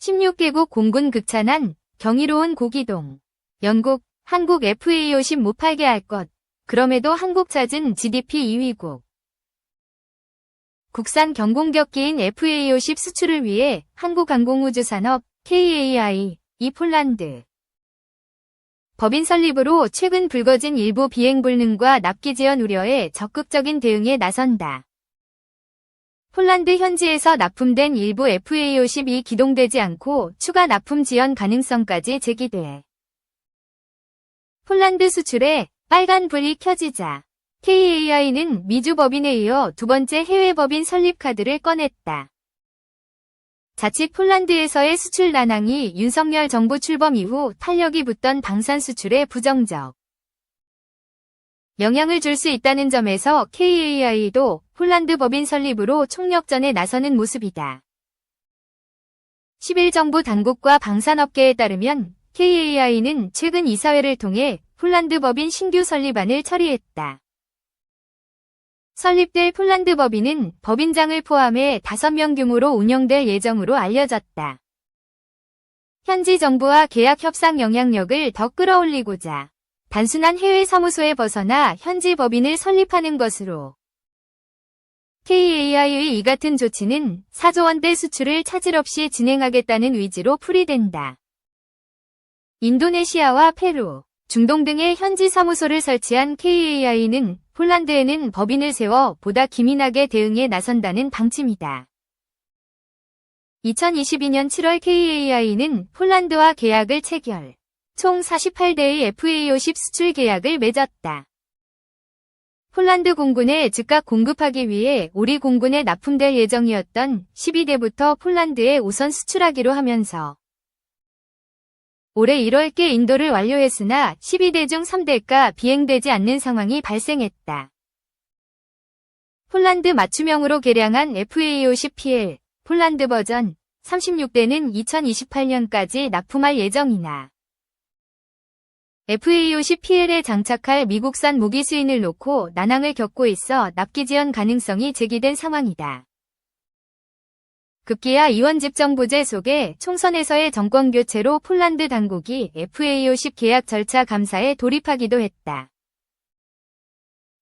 16개국 공군 극찬한 경이로운 고기동. 영국, 한국 FA50 못 팔게 할 것. 그럼에도 한국 찾은 GDP 2위국. 국산 경공격기인 FA50 수출을 위해 한국항공우주산업 KAI, 이 폴란드 법인 설립으로 최근 불거진 일부 비행 불능과 납기 지연 우려에 적극적인 대응에 나선다. 폴란드 현지에서 납품된 일부 FA50이 기동되지 않고 추가 납품 지연 가능성까지 제기돼. 폴란드 수출에 빨간 불이 켜지자 KAI는 미주 법인에 이어 두 번째 해외 법인 설립 카드를 꺼냈다. 자칫 폴란드에서의 수출 난항이 윤석열 정부 출범 이후 탄력이 붙던 방산 수출에 부정적 영향을 줄 수 있다는 점에서 KAI도 폴란드 법인 설립으로 총력전에 나서는 모습이다. 10일 정부 당국과 방산업계에 따르면 KAI는 최근 이사회를 통해 폴란드 법인 신규 설립안을 처리했다. 설립될 폴란드 법인은 법인장을 포함해 5명 규모로 운영될 예정으로 알려졌다. 현지 정부와 계약 협상 영향력을 더 끌어올리고자 단순한 해외 사무소에 벗어나 현지 법인을 설립하는 것으로 KAI의 이 같은 조치는 4조 원대 수출을 차질 없이 진행하겠다는 의지로 풀이된다. 인도네시아와 페루, 중동 등의 현지 사무소를 설치한 KAI는 폴란드에는 법인을 세워 보다 기민하게 대응에 나선다는 방침이다. 2022년 7월 KAI는 폴란드와 계약을 체결, 총 48대의 FA50 수출 계약을 맺었다. 폴란드 공군에 즉각 공급하기 위해 우리 공군에 납품될 예정이었던 12대부터 폴란드에 우선 수출하기로 하면서 올해 1월께 인도를 완료했으나 12대 중 3대가 비행되지 않는 상황이 발생했다. 폴란드 맞춤형으로 개량한 FA50PL, 폴란드 버전 36대는 2028년까지 납품할 예정이나 FA50PL에 장착할 미국산 무기 수인을 놓고 난항을 겪고 있어 납기 지연 가능성이 제기된 상황이다. 급기야 이원집정부제 속에 총선에서의 정권교체로 폴란드 당국이 FA50 계약 절차 감사에 돌입하기도 했다.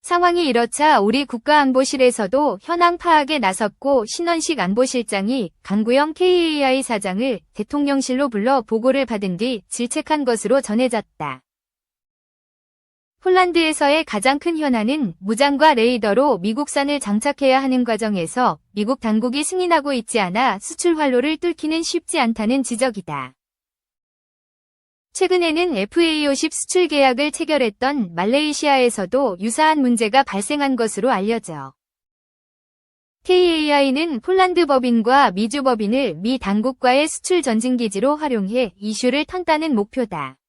상황이 이렇자 우리 국가안보실에서도 현황 파악에 나섰고 신원식 안보실장이 강구영 KAI 사장을 대통령실로 불러 보고를 받은 뒤 질책한 것으로 전해졌다. 폴란드에서의 가장 큰 현안은 무장과 레이더로 미국산을 장착해야 하는 과정에서 미국 당국이 승인하고 있지 않아 수출 활로를 뚫기는 쉽지 않다는 지적이다. 최근에는 FA50 수출 계약을 체결했던 말레이시아에서도 유사한 문제가 발생한 것으로 알려져 KAI는 폴란드 법인과 미주 법인을 미 당국과의 수출 전진기지로 활용해 이슈를 턴다는 목표다.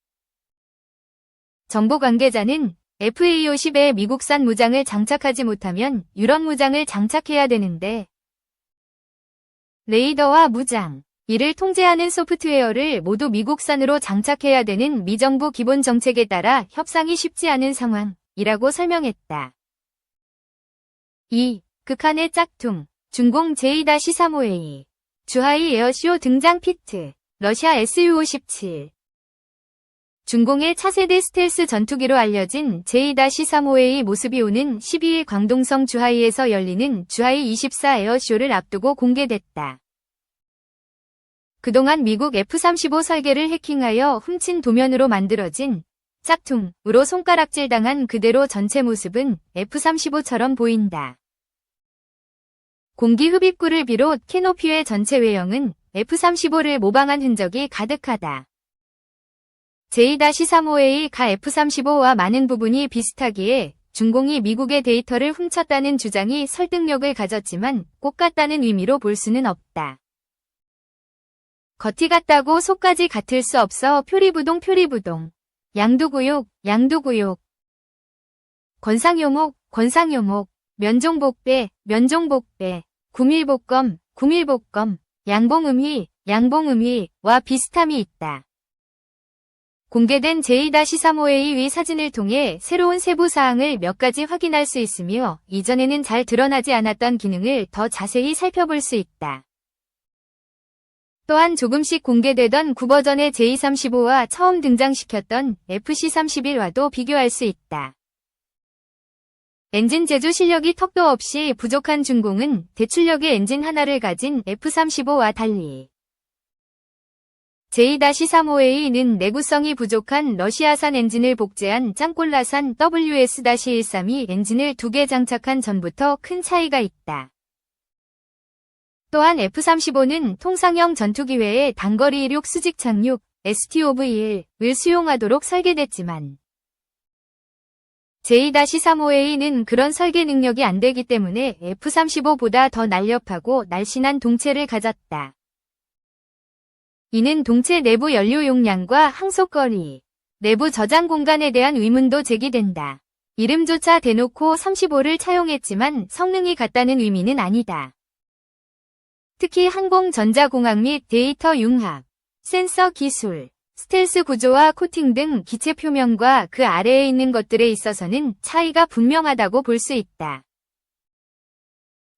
정보 관계자는 FA50에 미국산 무장을 장착하지 못하면 유럽 무장을 장착해야 되는데 레이더와 무장, 이를 통제하는 소프트웨어를 모두 미국산으로 장착해야 되는 미 정부 기본 정책에 따라 협상이 쉽지 않은 상황이라고 설명했다. 2. 극한의 짝퉁, 중공 J-35A, 주하이 에어쇼 등장 피트, 러시아 Su-57. 중공의 차세대 스텔스 전투기로 알려진 J-35A 모습이 오는 12일 광동성 주하이에서 열리는 주하이 24 에어쇼를 앞두고 공개됐다. 그동안 미국 F-35 설계를 해킹하여 훔친 도면으로 만들어진 짝퉁으로 손가락질당한 그대로 전체 모습은 F-35처럼 보인다. 공기 흡입구를 비롯 캐노피의 전체 외형은 F-35를 모방한 흔적이 가득하다. J-35A가 F-35와 많은 부분이 비슷하기에 중공이 미국의 데이터를 훔쳤다는 주장이 설득력을 가졌지만 꼭 같다는 의미로 볼 수는 없다. 겉이 같다고 속까지 같을 수 없어 표리부동 양두구욕 권상요목 면종복배 구밀복검 양봉음위와 비슷함이 있다. 공개된 J-35A의 사진을 통해 새로운 세부 사항을 몇 가지 확인할 수 있으며 이전에는 잘 드러나지 않았던 기능을 더 자세히 살펴볼 수 있다. 또한 조금씩 공개되던 9버전의 J35와 처음 등장시켰던 FC31와도 비교할 수 있다. 엔진 제조 실력이 턱도 없이 부족한 중공은 대출력의 엔진 하나를 가진 F35와 달리 J-35A는 내구성이 부족한 러시아산 엔진을 복제한 짱꼴라산 WS-132 엔진을 2개 장착한 전부터 큰 차이가 있다. 또한 F-35는 통상형 전투기 외에 단거리 이륙 수직 착륙 STOV를 수용하도록 설계됐지만 J-35A는 그런 설계 능력이 안 되기 때문에 F-35보다 더 날렵하고 날씬한 동체를 가졌다. 이는 동체 내부 연료 용량과 항속거리, 내부 저장 공간에 대한 의문도 제기된다. 이름조차 대놓고 35를 차용했지만 성능이 같다는 의미는 아니다. 특히 항공 전자공학 및 데이터 융합, 센서 기술, 스텔스 구조와 코팅 등 기체 표면과 그 아래에 있는 것들에 있어서는 차이가 분명하다고 볼 수 있다.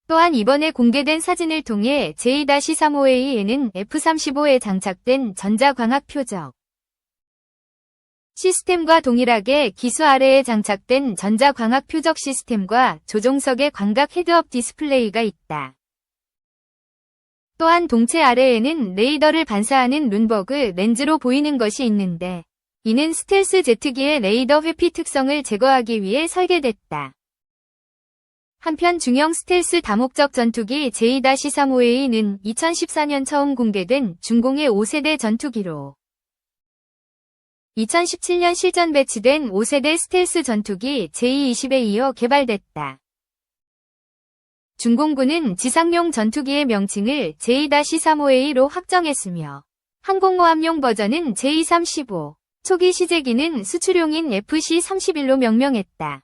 또한 이번에 공개된 사진을 통해 J-35A에는 F-35에 장착된 전자광학 표적 시스템과 동일하게 기수 아래에 장착된 전자광학 표적 시스템과 조종석의 광각 헤드업 디스플레이가 있다. 또한 동체 아래에는 레이더를 반사하는 룬버그 렌즈로 보이는 것이 있는데 이는 스텔스 제트기의 레이더 회피 특성을 제거하기 위해 설계됐다. 한편 중형 스텔스 다목적 전투기 J-35A는 2014년 처음 공개된 중공의 5세대 전투기로 2017년 실전 배치된 5세대 스텔스 전투기 J-20에 이어 개발됐다. 중공군은 지상용 전투기의 명칭을 J-35A로 확정했으며 항공모함용 버전은 J-35, 초기 시제기는 수출용인 FC-31로 명명했다.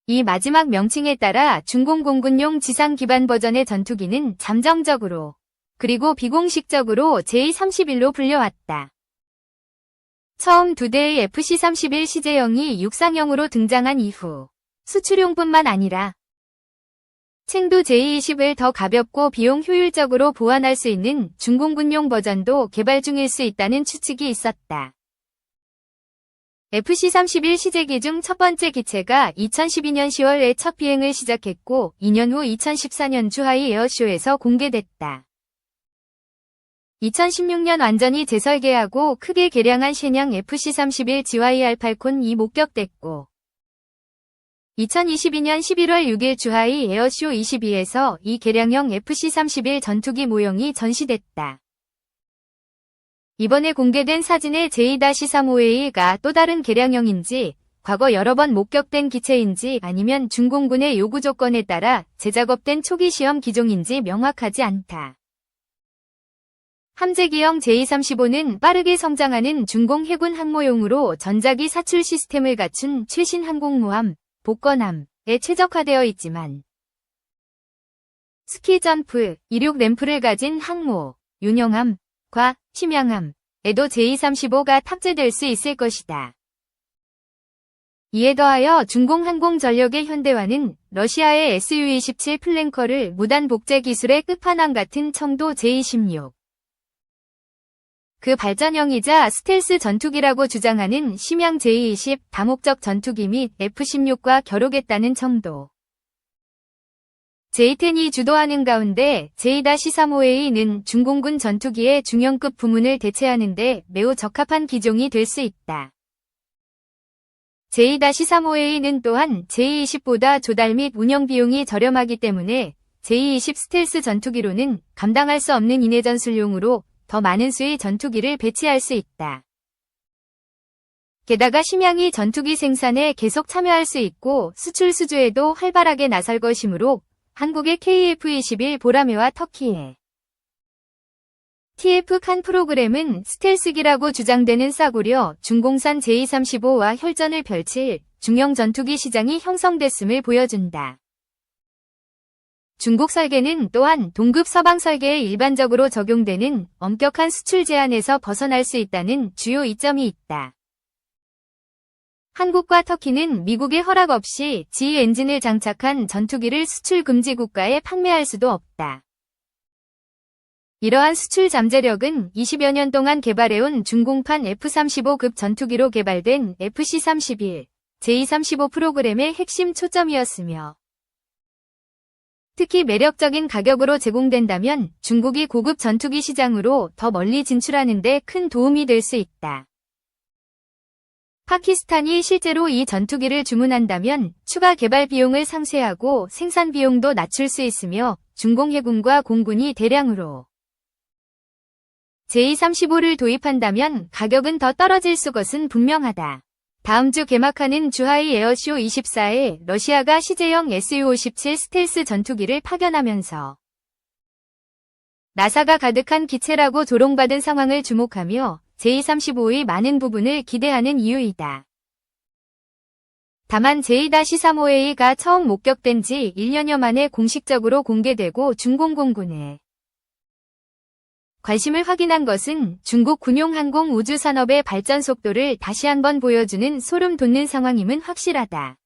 이 마지막 명칭에 따라 중공공군용 지상 기반 버전의 전투기는 잠정적으로 그리고 비공식적으로 J-31로 불려왔다. 처음 2대의 FC-31 시제형이 육상형으로 등장한 이후 수출용뿐만 아니라 챙두 J-20을 더 가볍고 비용 효율적으로 보완할 수 있는 중공군용 버전도 개발 중일 수 있다는 추측이 있었다. FC-31 시제기 중 첫 번째 기체가 2012년 10월에 첫 비행을 시작했고 2년 후 2014년 주하이 에어쇼에서 공개됐다. 2016년 완전히 재설계하고 크게 개량한 신형 FC-31 GYR 팔콘이 목격됐고 2022년 11월 6일 주하이 에어쇼 22에서 이 개량형 FC-31 전투기 모형이 전시됐다. 이번에 공개된 사진의 J-35A가 또 다른 개량형인지 과거 여러 번 목격된 기체인지 아니면 중공군의 요구 조건에 따라 재작업된 초기 시험 기종인지 명확하지 않다. 함재기형 J-35는 빠르게 성장하는 중공 해군 항모용으로 전자기 사출 시스템을 갖춘 최신 항공모함, 복건함에 최적화되어 있지만 스키 점프, 이륙 램프를 가진 항모, 윤영함, 과 심양함에도 J-35가 탑재될 수 있을 것이다. 이에 더하여 중공 항공 전력의 현대화는 러시아의 Su-27 플랭커를 무단 복제 기술의 끝판왕 같은 청도 J-16 그 발전형이자 스텔스 전투기라고 주장하는 심양 J-20 다목적 전투기 및 F-16과 겨루겠다는 청도 J-10이 주도하는 가운데 J-35A는 중공군 전투기의 중형급 부문을 대체하는 데 매우 적합한 기종이 될 수 있다. J-35A는 또한 J-20보다 조달 및 운영 비용이 저렴하기 때문에 J-20 스텔스 전투기로는 감당할 수 없는 인해 전술용으로 더 많은 수의 전투기를 배치할 수 있다. 게다가 심양이 전투기 생산에 계속 참여할 수 있고 수출 수주에도 활발하게 나설 것이므로 한국의 KF-21 보라매와 터키의 TF-칸 프로그램은 스텔스기라고 주장되는 싸구려 중공산 J-35와 혈전을 펼칠 중형 전투기 시장이 형성됐음을 보여준다. 중국 설계는 또한 동급 서방 설계에 일반적으로 적용되는 엄격한 수출 제한에서 벗어날 수 있다는 주요 이점이 있다. 한국과 터키는 미국의 허락 없이 G 엔진을 장착한 전투기를 수출 금지 국가에 판매할 수도 없다. 이러한 수출 잠재력은 20여 년 동안 개발해온 중공판 F-35급 전투기로 개발된 FC-31, J-35 프로그램의 핵심 초점이었으며 특히 매력적인 가격으로 제공된다면 중국이 고급 전투기 시장으로 더 멀리 진출하는 데 큰 도움이 될 수 있다. 파키스탄이 실제로 이 전투기를 주문한다면 추가 개발 비용을 상쇄하고 생산 비용도 낮출 수 있으며 중공 해군과 공군이 대량으로 J-35를 도입한다면 가격은 더 떨어질 것은 분명하다. 다음 주 개막하는 주하이 에어쇼 24에 러시아가 시제형 Su-57 스텔스 전투기를 파견하면서 나사가 가득한 기체라고 조롱받은 상황을 주목하며 J-35의 많은 부분을 기대하는 이유이다. 다만 J-35A가 처음 목격된 지 1년여 만에 공식적으로 공개되고 중공공군에 관심을 확인한 것은 중국 군용 항공 우주 산업의 발전 속도를 다시 한번 보여주는 소름 돋는 상황임은 확실하다.